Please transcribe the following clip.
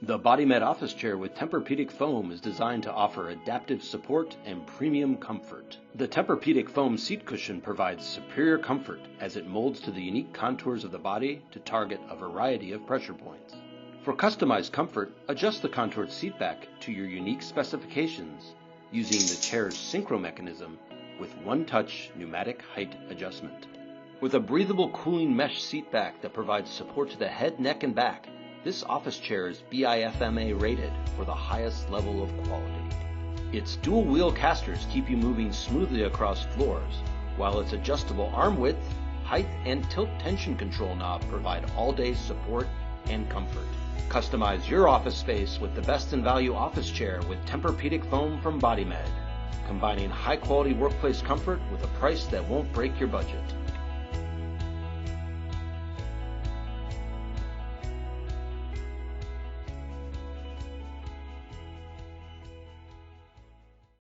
The BodyMed Office Chair with Tempur-Pedic Foam is designed to offer adaptive support and premium comfort. The Tempur-Pedic Foam seat cushion provides superior comfort as it molds to the unique contours of the body to target a variety of pressure points. For customized comfort, adjust the contoured seat back to your unique specifications using the chair's synchro mechanism with one-touch pneumatic height adjustment. With a breathable cooling mesh seat back that provides support to the head, neck, and back, this office chair is BIFMA rated for the highest level of quality. Its dual wheel casters keep you moving smoothly across floors, while its adjustable arm width, height, and tilt tension control knob provide all-day support and comfort. Customize your office space with the best-in-value office chair with Tempur-Pedic Foam from BodyMed, combining high-quality workplace comfort with a price that won't break your budget.